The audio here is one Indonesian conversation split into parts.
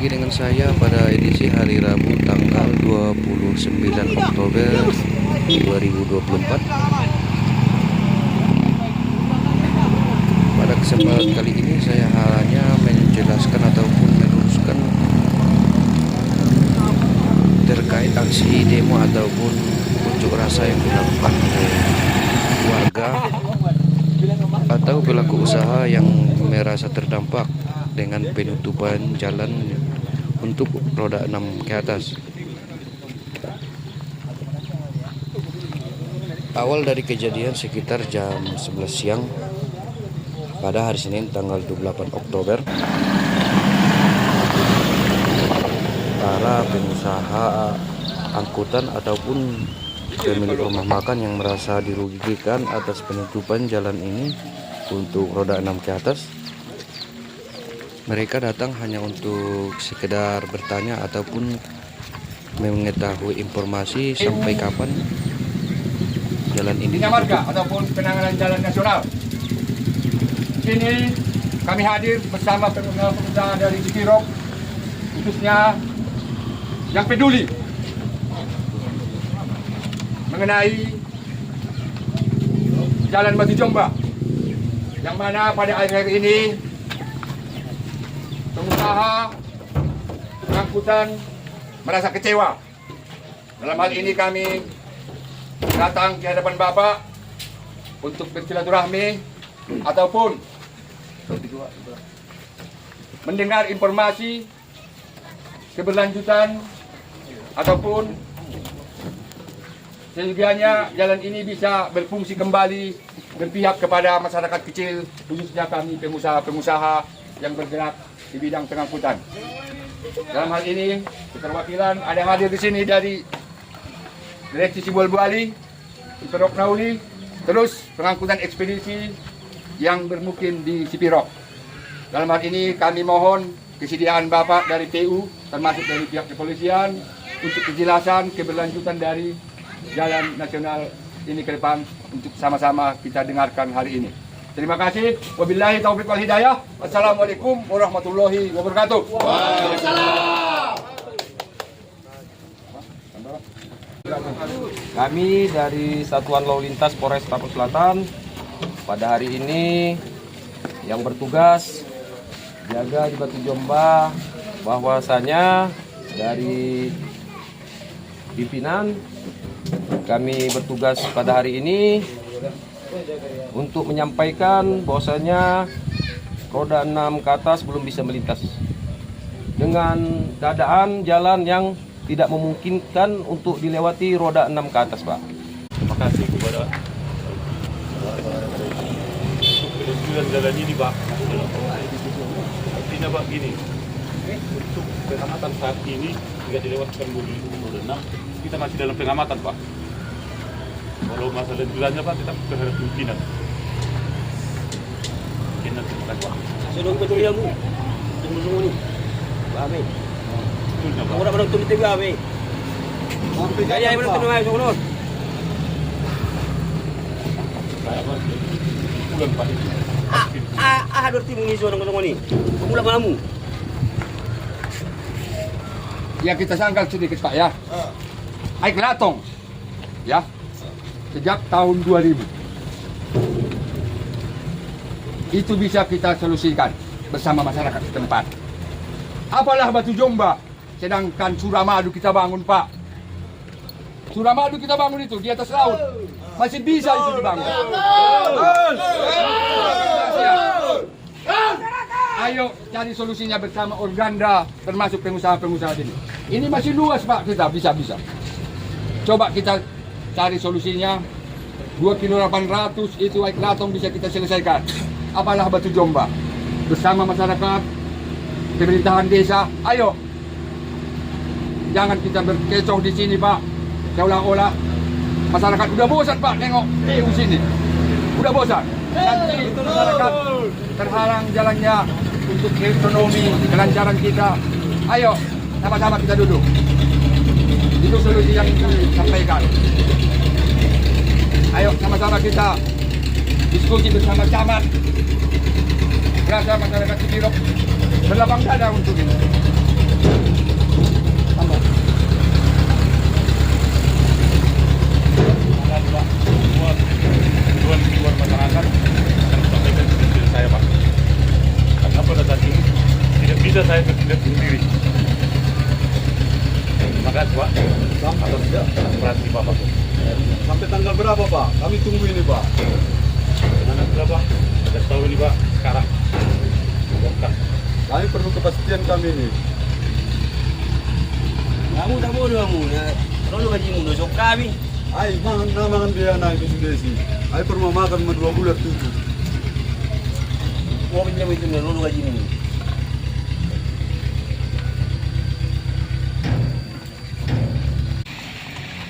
lagi dengan saya pada edisi hari Rabu tanggal 29 Oktober 2024. Pada kesempatan kali ini saya hanya menjelaskan ataupun meluruskan terkait aksi demo ataupun unjuk rasa yang dilakukan oleh warga atau pelaku usaha yang merasa terdampak dengan penutupan jalan untuk roda 6 ke atas. Awal dari kejadian sekitar jam 11 siang pada hari Senin tanggal 28 Oktober. Para pengusaha angkutan ataupun pemilik rumah makan yang merasa dirugikan atas penutupan jalan ini untuk roda 6 ke atas, mereka datang hanya untuk sekedar bertanya ataupun mengetahui informasi sampai kapan jalan ini marga ataupun penanganan jalan nasional. Sini kami hadir bersama pengusaha dari Cipirok, khususnya yang peduli mengenai Jalan Batu Jomba, yang mana pada akhir ini pengusaha angkutan merasa kecewa. Dalam hal ini kami datang di hadapan Bapak untuk bersilaturahmi ataupun mendengar informasi keberlanjutan ataupun sehingga jalan ini bisa berfungsi kembali berpihak kepada masyarakat kecil, khususnya kami pengusaha-pengusaha yang bergerak di bidang pengangkutan. Dalam hal ini, keterwakilan ada yang hadir di sini dari Direksi Sibual Bali, Cipirok Nauli, terus pengangkutan ekspedisi yang bermukim di Cipirok. Dalam hal ini kami mohon kesediaan Bapak dari PU, termasuk dari pihak kepolisian, untuk kejelasan keberlanjutan dari jalan nasional ini ke depan untuk sama-sama kita dengarkan hari ini. Terima kasih. Wabillahi taufiq wal hidayah. Wassalamualaikum warahmatullahi wabarakatuh. Waalaikumsalam. Kami dari Satuan Lalu Lintas Polres Tapos Selatan pada hari ini yang bertugas jaga di Batu Jomba, bahwasanya dari pimpinan kami bertugas pada hari ini untuk menyampaikan bahwasanya roda 6 ke atas belum bisa melintas dengan keadaan jalan yang tidak memungkinkan untuk dilewati roda 6 ke atas, Pak. Terima kasih kepada penunjukan jalan ini, Pak. Artinya, Pak, gini, untuk pengamatan saat ini tidak dilewatkan mobil roda 6, kita masih dalam pengamatan, Pak. Kalau masalah jalannya, Pak, kita berharap pimpinan. Mungkin nanti Pak. Sedang betul ya, Bu. Tunggu ni. Pak Amin. Betulnya, Pak. Orang menonton TV Amin. Kaya ay menonton ay sunod. Saya, Pak, bulan, Pak. Hadur tim ni sunod ni. Pemula malamu. Ya kita sangkal sedikit Pak ya. Aik Latong, ya, sejak tahun 2000 itu bisa kita solusikan bersama masyarakat setempat. Apalah Batu Jomba, sedangkan Suramadu kita bangun, Pak. Suramadu kita bangun itu di atas laut, masih bisa itu dibangun. Ayo cari solusinya bersama Organda, termasuk pengusaha-pengusaha ini. Ini masih luas, Pak, kita bisa. Coba kita cari solusinya. 2.800 km itu Aik Latong bisa kita selesaikan. Apalah Batu Jomba bersama masyarakat, pemerintahan desa. Ayo, jangan kita berkecoh di sini, Pak. Seolah-olah masyarakat udah bosan, Pak, nengok EU sini. Udah bosan. Nanti masyarakat terhalang jalannya untuk ekonomi, kelancaran kita. Ayo, sama-sama kita duduk. Itu solusi yang disampaikan. Ayo sama-sama kita diskusi bersama camat, rasa masyarakat Cipirok berlapang dada untuk ini. Pak? Kami tunggu ini Pak. Mana sudah Pak? Kita tahu ini Pak sekarang. Bongkar. Kami perlu kepastian kami ini. Kamu tak bodoh kamu. Ya, kalau gaji mu sok kami. Ay, mangan dia anak itu sudah sih. Ay perlu makan 2 bulan tujuh. Mau pinjam itu dulu gaji mu.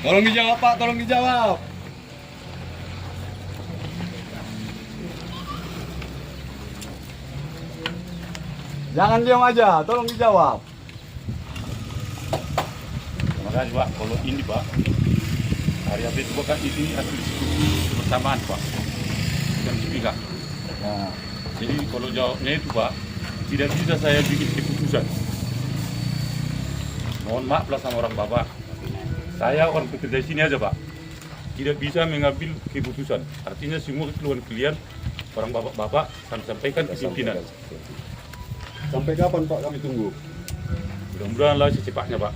Tolong dijawab Pak, tolong dijawab. Jangan diam aja, tolong dijawab. Terima kasih Pak. Kalau ini Pak, hari apa itu Pak di sini hasil diskusi bersamaan Pak. Dan sepihak. Nah, Jadi kalau jawabnya itu Pak, tidak bisa saya bikin keputusan. Mohon maaf lah sama orang Bapak. Saya orang pekerja di sini aja Pak. Tidak bisa mengambil keputusan. Artinya semua keluhan kalian orang Bapak-bapak kami sampaikan ke pimpinan. sampai kapan Pak kami tunggu? Mudah-mudahan lah secepatnya Pak.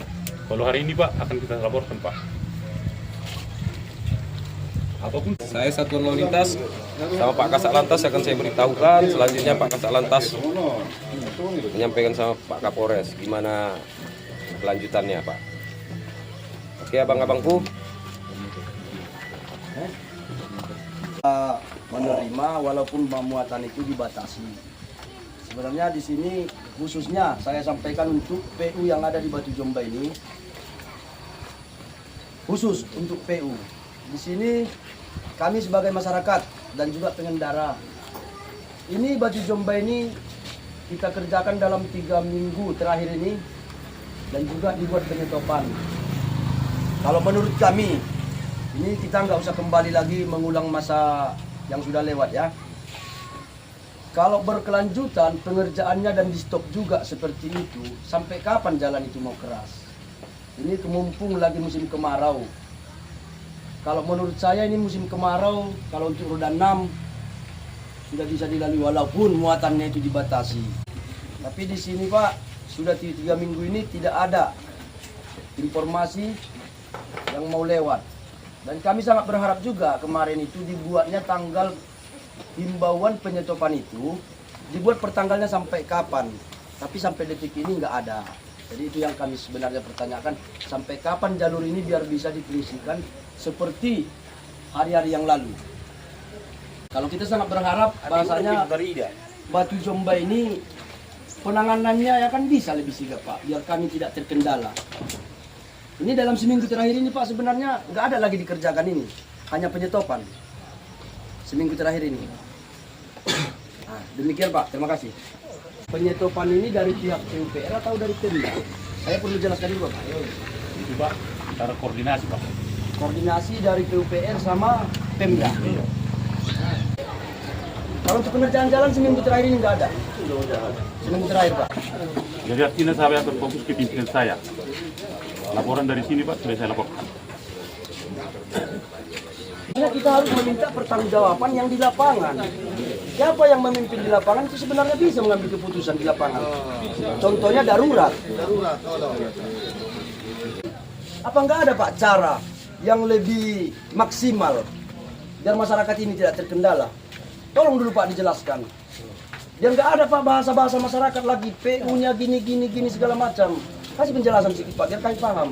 Kalau hari ini Pak akan kita laporkan Pak. Apapun Saya Satuan Lalu Lintas sama Pak Kasat Lantas akan saya beritahukan. Selanjutnya Pak Kasat Lantas menyampaikan sama Pak Kapolres gimana kelanjutannya Pak. Oke abang-abangku. Menerima walaupun pemuatan itu dibatasi. Sebenarnya di sini khususnya saya sampaikan untuk PU yang ada di Batu Jomba ini, khusus untuk PU. Di sini kami sebagai masyarakat dan juga pengendara, ini Batu Jomba ini kita kerjakan dalam 3 minggu terakhir ini dan juga dibuat penyetopan. Kalau menurut kami, ini kita nggak usah kembali lagi mengulang masa yang sudah lewat ya. Kalau berkelanjutan pengerjaannya dan di stop juga seperti itu, sampai kapan jalan itu mau keras? Ini kemumpung lagi musim kemarau. Kalau menurut saya ini musim kemarau, kalau untuk roda 6 sudah bisa dilalui walaupun muatannya itu dibatasi. Tapi di sini Pak, sudah 3 minggu ini tidak ada informasi yang mau lewat. Dan kami sangat berharap juga kemarin itu dibuatnya tanggal himbauan penyetopan itu dibuat pertanggalnya sampai kapan. Tapi sampai detik ini nggak ada. Jadi itu yang kami sebenarnya pertanyakan, sampai kapan jalur ini biar bisa difungsikan seperti hari-hari yang lalu. Kalau kita sangat berharap bahasanya Batu Jomba ini penanganannya ya kan bisa lebih sigap Pak, biar kami tidak terkendala. Ini dalam seminggu terakhir ini Pak sebenarnya nggak ada lagi dikerjakan ini, hanya penyetopan. Seminggu terakhir ini. Nah, demikian Pak, terima kasih. Penyetopan ini dari pihak PUPR atau dari Pemda? Saya perlu jelaskan dulu Pak. itu Pak, cara koordinasi Pak. Koordinasi dari PUPR sama Pemda. Kalau untuk pengerjaan jalan seminggu terakhir ini nggak ada. Seminggu terakhir Pak. Jadi artinya saya akan fokus ke pimpinan saya. Laporan dari sini Pak sudah saya laporkan. Nah, kita harus meminta pertanggungjawaban yang di lapangan. Siapa yang memimpin di lapangan itu sebenarnya bisa mengambil keputusan di lapangan. Contohnya darurat. Apa nggak ada Pak cara yang lebih maksimal biar masyarakat ini tidak terkendala? Tolong dulu Pak dijelaskan. Biar nggak ada Pak bahasa-bahasa masyarakat lagi PU-nya gini segala macam. Kasih penjelasan sedikit Pak biar kami paham.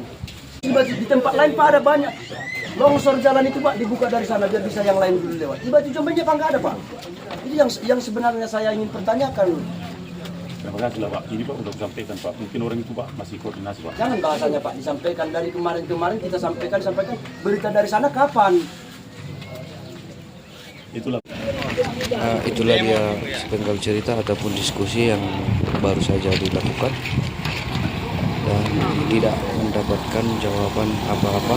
Di tempat lain Pak ada banyak longsor jalan itu Pak dibuka dari sana biar bisa yang lain dulu lewat. Di Batu Jomba Pak nggak ada Pak. Ini yang sebenarnya saya ingin pertanyakan. Terima kasih lah Pak. Ini Pak sudah sampaikan Pak. Mungkin orang itu Pak masih koordinasi Pak. Jangan bahasanya Pak disampaikan dari kemarin kita sampaikan berita dari sana kapan? Itulah dia sepenggal cerita ataupun diskusi yang baru saja dilakukan dan tidak mendapatkan jawaban apa-apa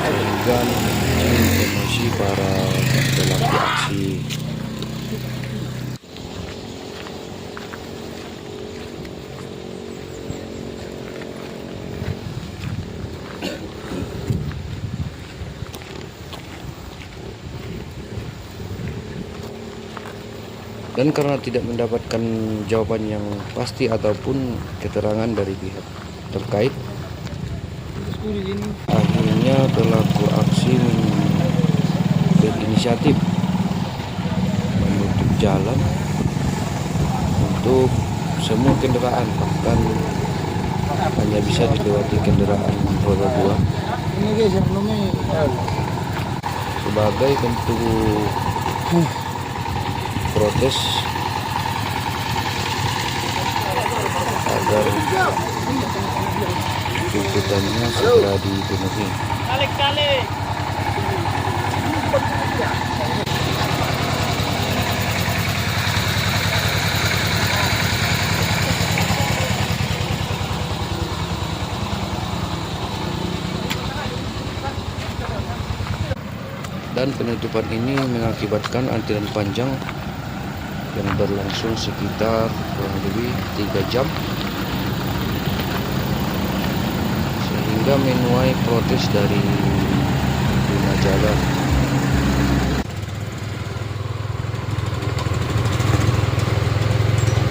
sehingga memancing emosi para pelaku aksi. Dan karena tidak mendapatkan jawaban yang pasti ataupun keterangan dari pihak terkait, akhirnya akhirnya pelaku aksi berinisiatif menutup jalan untuk semua kendaraan, bahkan hanya bisa dilewati kendaraan roda 2 sebagai bentuk protes agar tuntutannya segera dipenuhi. Dan penutupan ini mengakibatkan antrian panjang yang berlangsung sekitar kurang lebih 3 jam sehingga menuai protes dari pengguna jalan.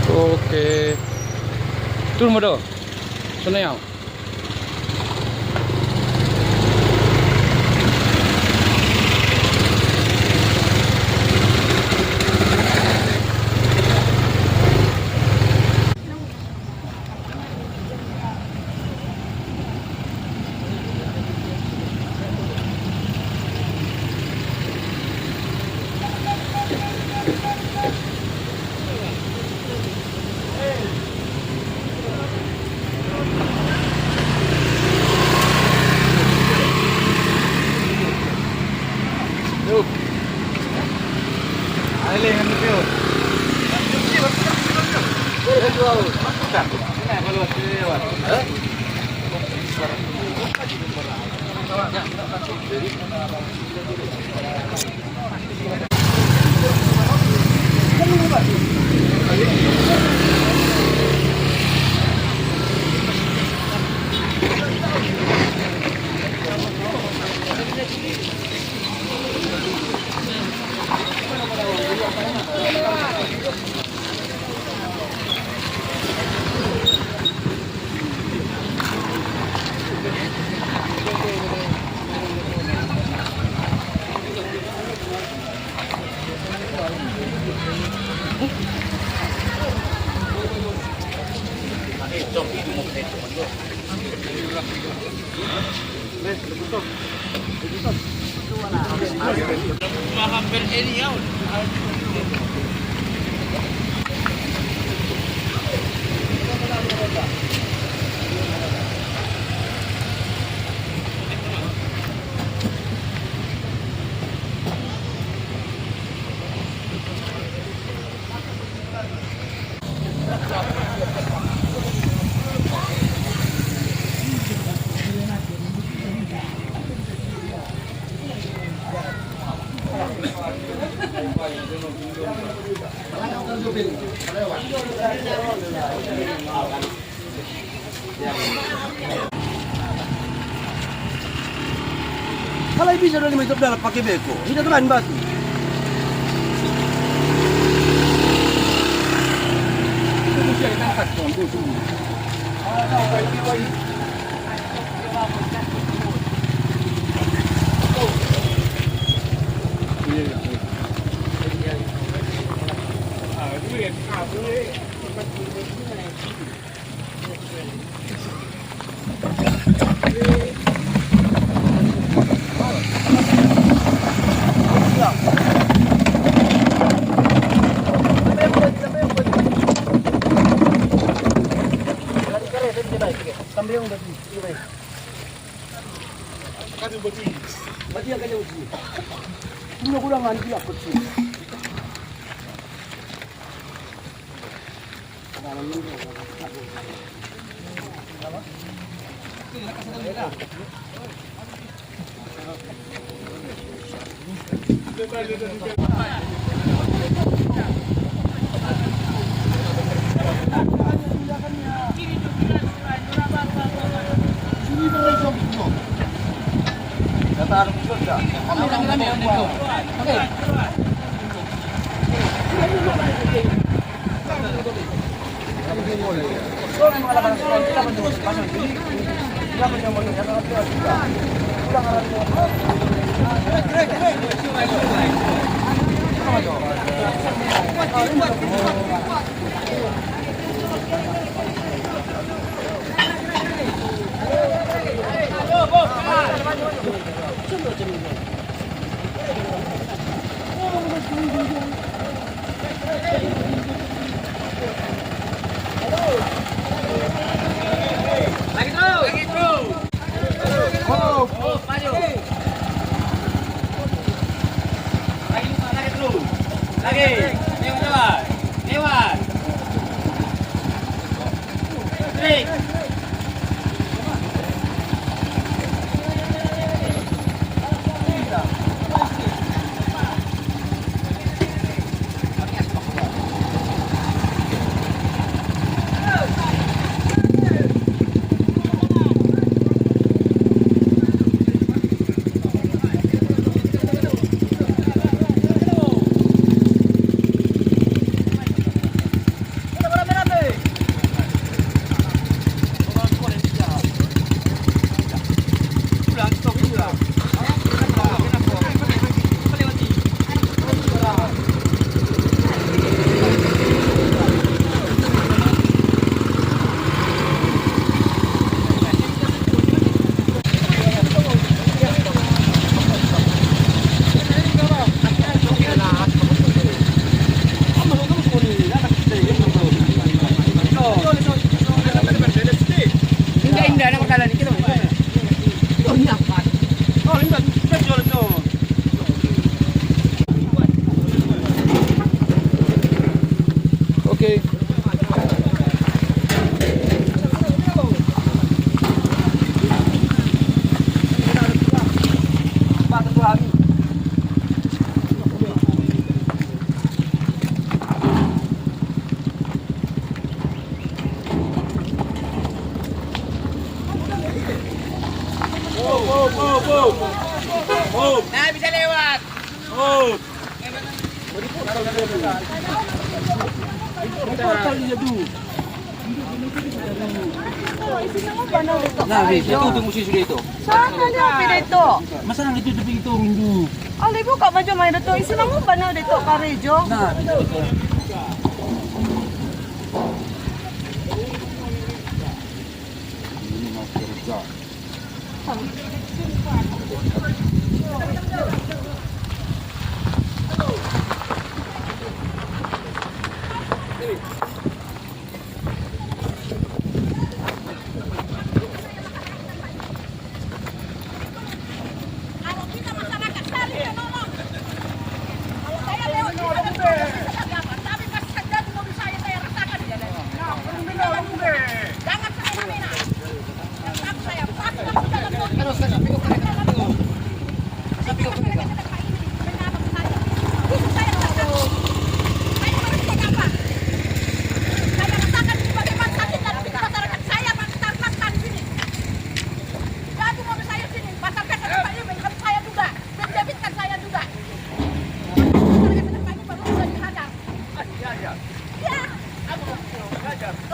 Oke. Tur modo. Senang. Kalau bisa udah 5 dalam pakai beko, ini tuh lain batu. Oke. Nah, bisa lewat. Nah, itu tunggu si sudah itu. Sana dia pi dito. Masa nang itu tepi itu rundu. Ali buka maju main dito. Isi nang bana dito karejo. Nah, Kalau kita masyarakat cari menolong. Kalau saya lewat juga ada seperti apa. Tapi pas terjadi mobil saya rasakan. Jangan semena-mena. Yang tahu saya pasti masuk dalam mobil.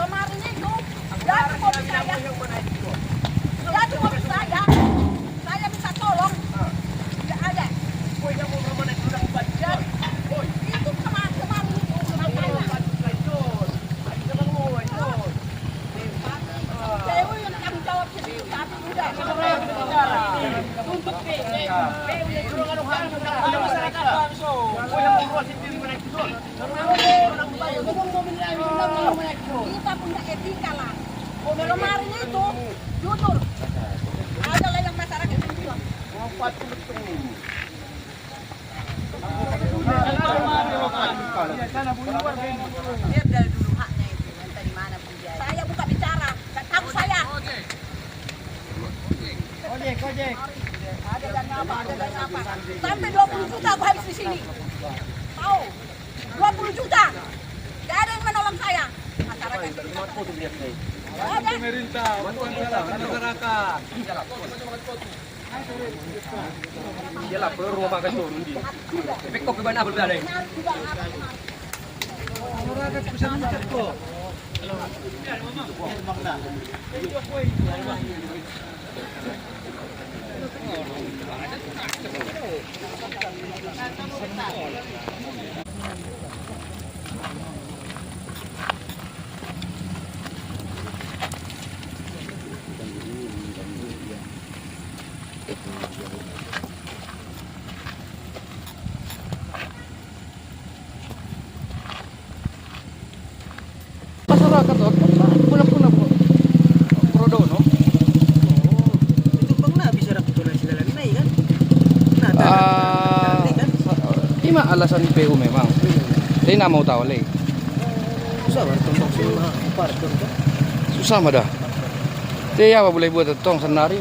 Kemarin itu, dari mobil saya minta tolong, nggak ada. Jadi, itu kemarin itu, Dewi yang tanggung jawab sendiri, tapi udah. Untuk kita punya etika lah. Kemarin itu jujur ada lah yang masyarakat yang bilang dia dari dulu haknya itu entah di mana pun dia. Saya buka bicara, nggak tahu saya. Ojek. Ada dana apa? Sampai 20 juta aku habis di sini. Tahu? 20 juta. Gak ada yang menolong saya. Masyarakat. Ada. Pemerintah, bantuan masyarakat. iyalah perlu rumah makan tu rundi. Tapi kok ke mana berbeda ni? Masyarakat puna-puna po. Prodo, no? Itu bang na bisa dapat tunai sila lagi na kan? Ima alasan PU memang. Dia nak mau tahu lagi. Susah banget tumpang sila par dong kan? Susah mah dah. Dia apa boleh buat tong senari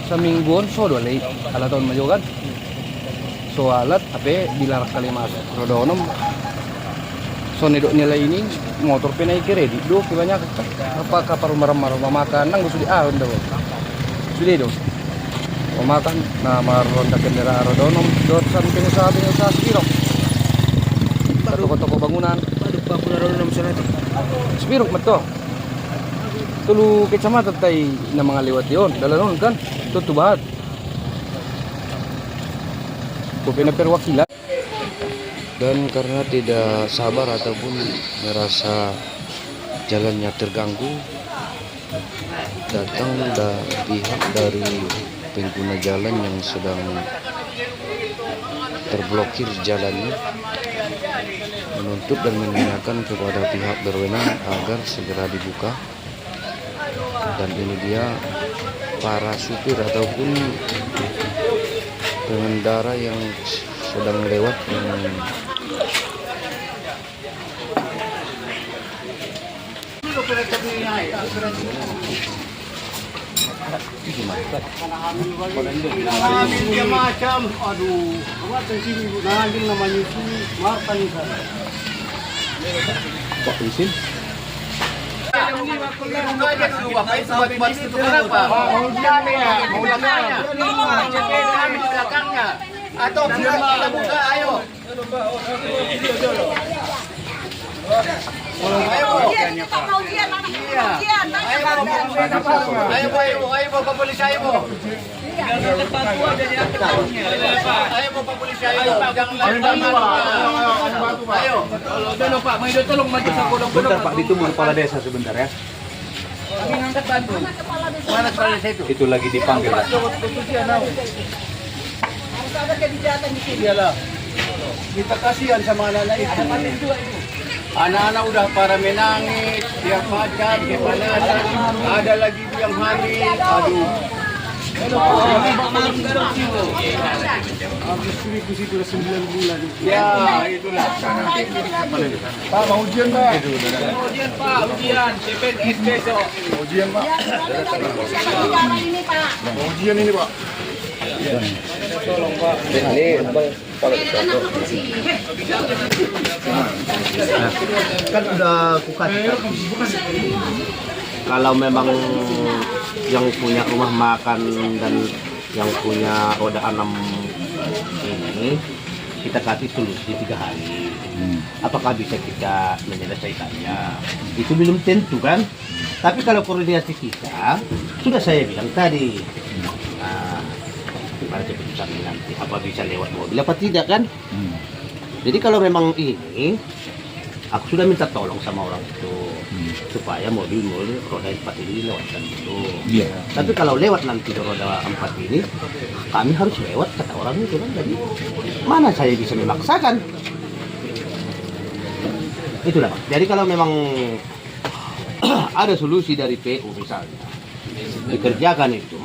semingguan so dua lagi. Kalau tahun maju kan. So alat apa dilarang kali masuk Rodonom. So nidok nilai ini motor pinai kredit do banyak apa kapar rumah makan nang sudah dah. Sudah do. Makan nah maron kendara Rodonom dosan pengusaha Spirok. Toko-toko bangunan. Aduh, Pak Rodonom sana itu. Spirok betul. Tulu kecamatan tay na mga liwat yon. Dalanon kan tutu bahat. Ko pinaperwakilan. Dan karena tidak sabar ataupun merasa jalannya terganggu, datang pihak dari pengguna jalan yang sedang terblokir jalannya, menuntut dan menanyakan kepada pihak berwenang agar segera dibuka. Dan ini dia para supir ataupun pengendara yang sedang lewat yang Dia macam, aduh, apa sini nangging namanya itu makan itu. Pak izin. Atau kita buka, ayo. Ayo Bapak Polisi, ayo Bapak Polisi, ayo. Jangan ayo. Pak, mau tolong maju sa kolong-kolong. Bentar Pak, ditunggu kepala desa sebentar ya. Kami ngangkat bantu. Mana kepala desa itu? Itu lagi dipanggil. Ada kejahatan di sini. Iyalah. Kita kasihan sama anak-anak itu. Anak-anak udah pada menangis, dia pacar, dia panasan, ada lagi yang hamil, aduh. Habis situ udah 9 bulan. Ya, itulah. Pak, mau ujian Pak? Ujian Pak, ujian, CPNS besok. Ujian Pak. Ini Pak. Mau ujian ini Pak. Tolong Pak. Kan udah kukasih. Kalau memang yang punya rumah makan dan yang punya roda 6 ini kita kasih solusi 3 hari. Apakah bisa kita menyelesaikannya? Itu belum tentu kan. Tapi kalau koordinasi kita sudah saya bilang tadi. Nah, pada keputusan nanti apa bisa lewat mobil apa tidak kan? Jadi kalau memang ini aku sudah minta tolong sama orang itu supaya mobil roda 4 ini lewatkan dulu. Tapi kalau lewat nanti roda 4 ini kami harus lewat kata orang itu kan. Jadi mana saya bisa memaksakan? Itulah Pak. Jadi kalau memang ada solusi dari PU misalnya dikerjakan itu.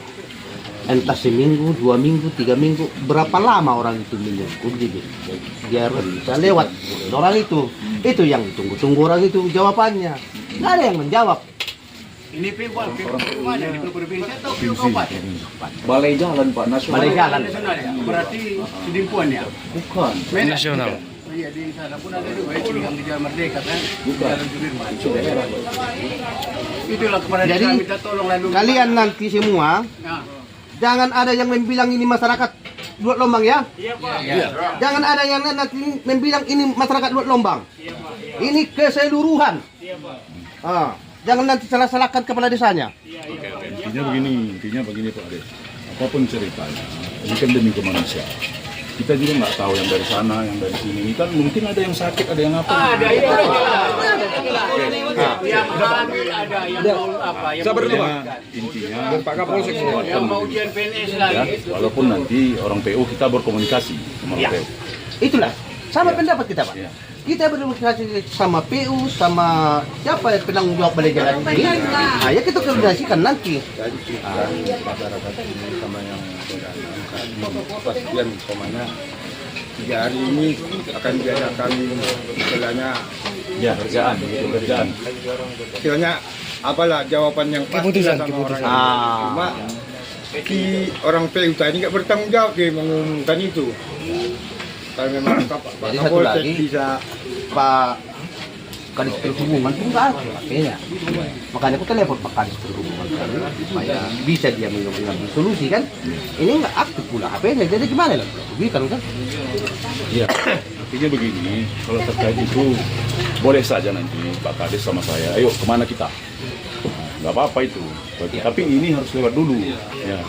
Entah seminggu, 2 minggu, 3 minggu, berapa lama orang itu menunggu biar bisa lewat orang itu yang ditunggu-tunggu orang itu jawabannya. Nggak ada yang menjawab. Ini PU mana di provinsi atau PU kabupaten? Balai jalan Pak, nasional. Balai jalan. Nasional ya. Berarti sedimpuan ya. Bukan. Nasional. Iya di sana pun ada juga itu yang di Jalan Merdeka kan. Jalan Sudirman. Itulah kepada Jadi kita minta tolong lalu. kalian nanti semua Nah. jangan ada yang membilang ini masyarakat Luat Lombang ya. Iya Pak. Jangan ada yang nanti membilang ini masyarakat Luat Lombang. Ini keseluruhan. Jangan nanti salah-salahkan kepala desanya. Intinya begini Pak Ade. apapun ceritanya, ini kan demi kemanusiaan. Kita juga nggak tahu yang dari sana, yang dari sini. Ini kan mungkin ada yang sakit, ada yang apa. Intinya Pak Kapolsek yang mau ujian PNS lagi. Walaupun nanti orang PU kita berkomunikasi sama orang PU. Itulah sama pendapat kita, Pak. Kita berkomunikasi sama PU, sama siapa yang penanggung jawab balai jalan ini. Nah, ya kita koordinasikan nanti. Masyarakat ini sama yang kepastian kemana 3 hari ini akan diadakan istilahnya kerjaan. istilahnya apalah jawaban yang pasti sama orang ini. Cuma si orang PU tadi nggak bertanggung jawab dia mengumumkan itu. Kalau memang Jadi satu lagi bisa Pak Kadis Perhubungan pun nggak ada HP-nya. Makanya aku telepon Pak Kadis Perhubungan supaya bisa dia mengambil solusi kan. Ini nggak aktif pula HP-nya, jadi gimana lah? Kan kan? Ya, artinya begini, kalau terkait itu boleh saja nanti Pak Kadis sama saya, ayo kemana kita? Nggak apa-apa itu, tapi ini harus lewat dulu. Ya.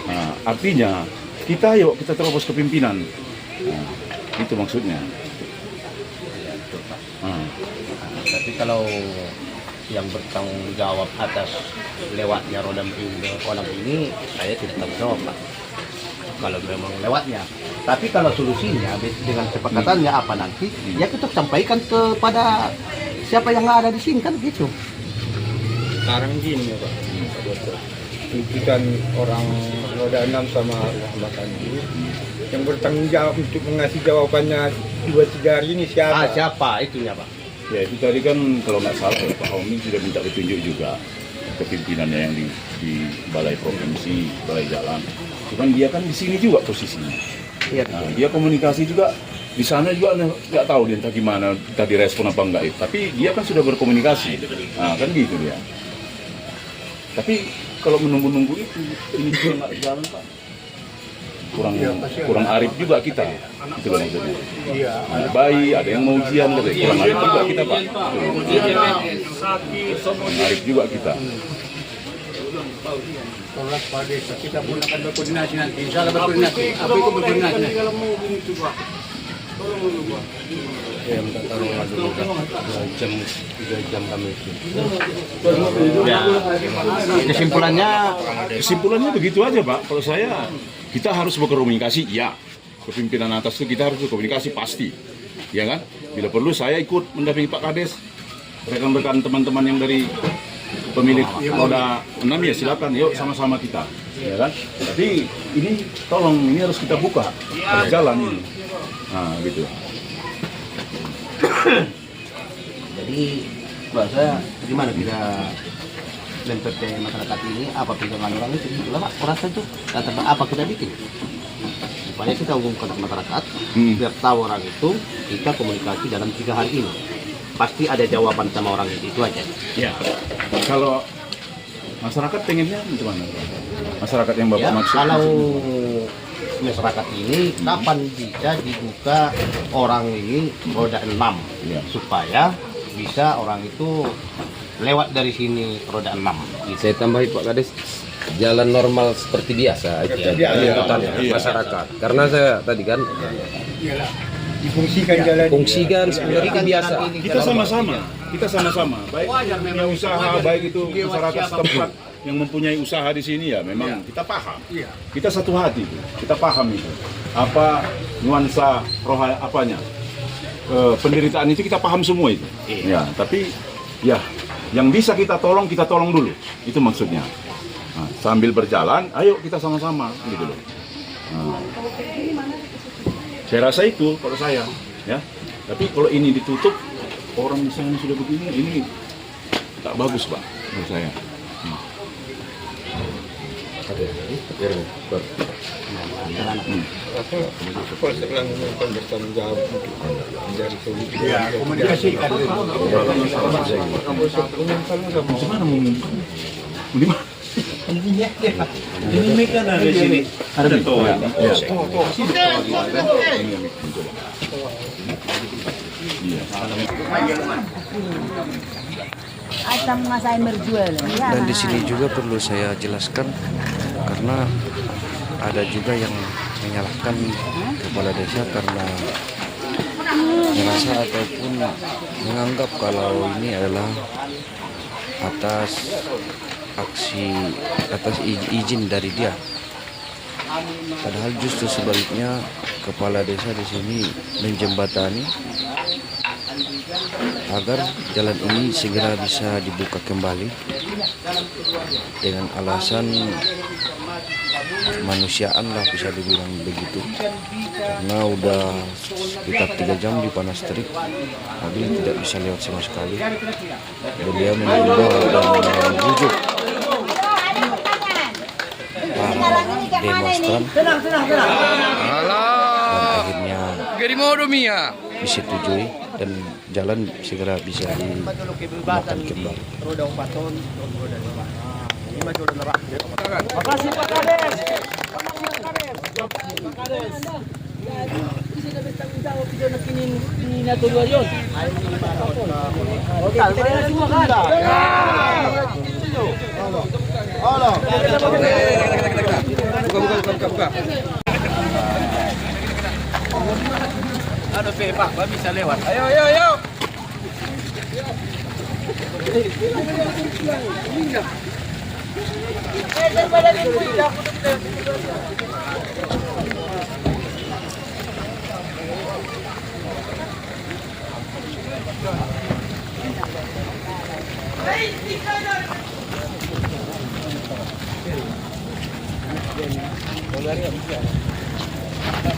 Nah, artinya kita terobos ke pimpinan. Nah, itu maksudnya. Tapi kalau yang bertanggung jawab atas lewatnya roda orang ini, saya tidak tanggung jawab, Pak. Kalau memang lewatnya. Tapi kalau solusinya dengan kesepakatannya apa nanti, ya kita sampaikan kepada siapa yang ada di sini kan gitu. sekarang gini ya Pak. Tuntutan orang roda 6 sama Rahmatan ini yang bertanggung jawab untuk mengasih jawabannya 2-3 hari ini siapa? Siapa itunya, Pak? Ya itu tadi kan kalau nggak salah Pak Homi sudah minta petunjuk juga ke pimpinannya yang di Balai Provinsi, Balai Jalan. Cuman dia kan di sini juga posisinya. Iya. Nah, dia komunikasi juga di sana juga nggak tahu dia entah gimana, entah direspon apa enggak itu. Tapi dia kan sudah berkomunikasi. Nah, kan gitu dia. Tapi kalau menunggu-nunggu itu ini juga nggak jalan Pak. Kurang arif juga kita. Itu loh maksudnya. Ada bayi, ada yang mau ujian, kurang arif juga kita Pak. Kurang arif juga kita. Tolak Pak Desa, kita pun akan berkoordinasi nanti. Insya Allah berkoordinasi. Apa itu berkoordinasi? Ya, minta taruhlah dulu 3 jam kami itu. Ya, Kesimpulannya begitu aja Pak. Kalau saya, kita harus berkomunikasi, ya. Kepimpinan atas itu kita harus berkomunikasi pasti, ya kan? Bila perlu saya ikut mendampingi Pak Kades, rekan-rekan teman-teman yang dari pemilik roda 6 ya silakan, yuk sama-sama kita, ya kan? Tapi ini tolong, ini harus kita buka, harus jalan ini. Nah, gitu. Jadi bahasa gimana kita lempar ke masyarakat ini apa pegangan orang itu itulah Pak rasa itu dan tentang apa kita bikin supaya kita umumkan ke masyarakat biar tahu orang itu kita komunikasi dalam 3 hari ini pasti ada jawaban sama orang itu aja. Ya, kalau masyarakat pengennya gimana? Masyarakat yang Bapak Ya, maksud? kalau masyarakat ini kapan bisa dibuka orang ini roda 6 Ya. supaya bisa orang itu lewat dari sini roda 6 gitu. Saya tambahi Pak Kades, jalan normal seperti biasa aja tuntutannya masyarakat. Karena saya tadi kan Difungsikan jalan. fungsikan seperti biasa. Kita sama-sama, baik punya usaha, baik itu masyarakat setempat yang mempunyai usaha di sini ya memang kita paham. Kita satu hati, kita paham itu. Apa nuansa roh apanya? Penderitaan itu kita paham semua itu. Ya, tapi ya yang bisa kita tolong dulu. Itu maksudnya. Nah, sambil berjalan, ayo kita sama-sama gitu loh. Nah, saya rasa itu kalau saya, ya. Tapi kalau ini ditutup, orang misalnya sudah begini, ini tak bagus Pak menurut saya. Polsek langsung bertanggung jawab untuk mencari solusi. Komunikasikan. Gimana mau? Di mana? Ini mereka ada di sini. Ada di bawah. Ya. Dan di sini juga perlu saya jelaskan karena ada juga yang menyalahkan kepala desa karena merasa ataupun menganggap kalau ini adalah atas izin dari dia. Padahal justru sebaliknya kepala desa di sini menjembatani agar jalan ini segera bisa dibuka kembali dengan alasan kemanusiaan lah, bisa dibilang begitu, karena udah sekitar 3 jam dipanas terik, mobil tidak bisa lewat sama sekali. Beliau mengimbau dan membujuk para demonstran dan akhirnya disetujui dan jalan segera bisa digunakan kembali. Makasih Pak Kades. Pak Kades. Bisa dapat tanggung jawab video nak ini natuloy yun. Oke, kita na semua kan. Halo. Buka. Aduh, Pak, bisa lewat. Ayo.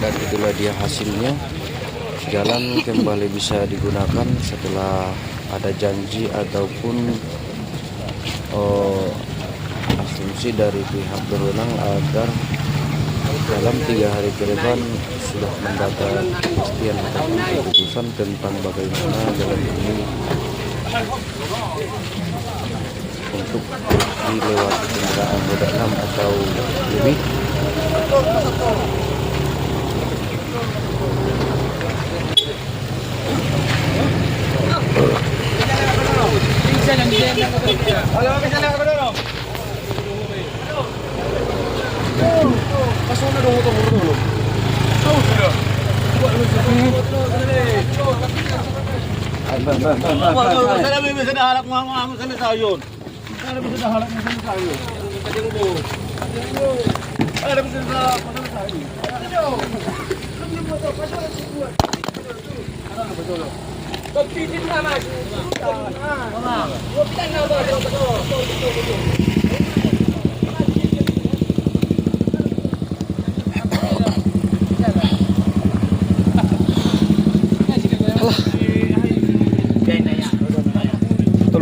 Dan itulah dia hasilnya, jalan kembali bisa digunakan setelah ada janji ataupun asumsi dari pihak berwenang agar dalam 3 hari ke depan sudah mendapat kepastian ataupun keputusan tentang bagaimana jalan ini untuk dilewati kendaraan roda 6 atau lebih.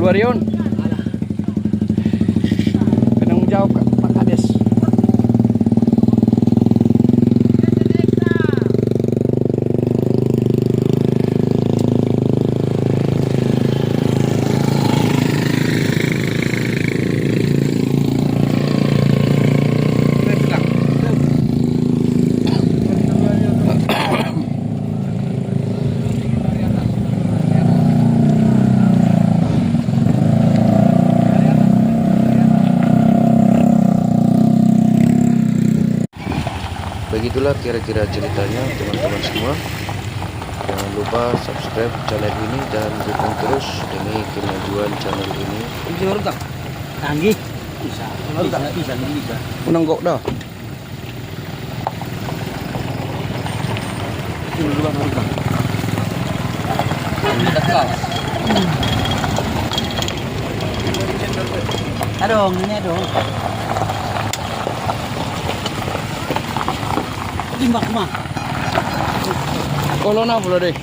Keluar yun. Penanggung jawab Pak Kades. Begitulah kira-kira ceritanya teman-teman semua. Jangan lupa subscribe channel ini dan dukung terus demi kemajuan channel ini. Canggih. Bisa. Menenggok dah. Ini dong. Timbak mah. Kalau na pula deh.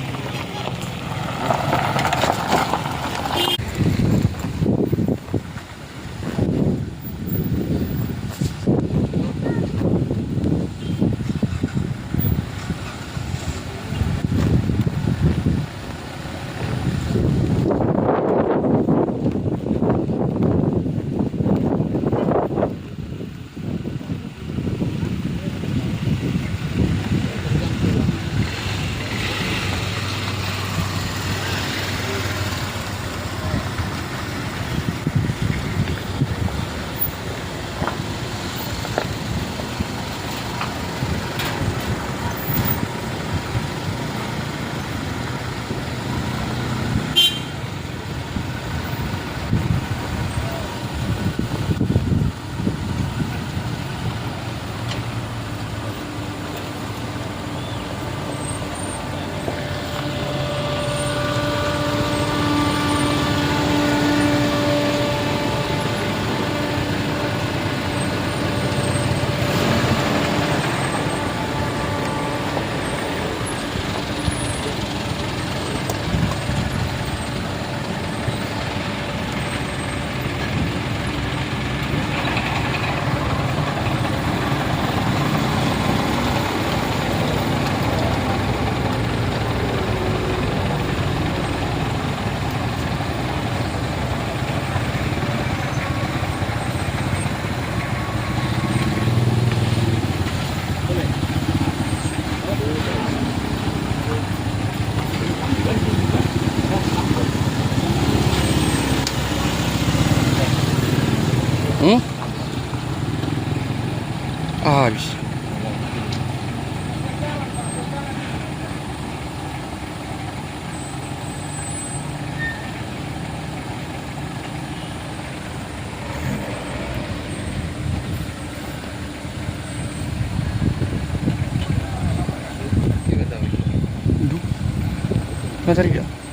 habis. Duduk. Nggak cari dia.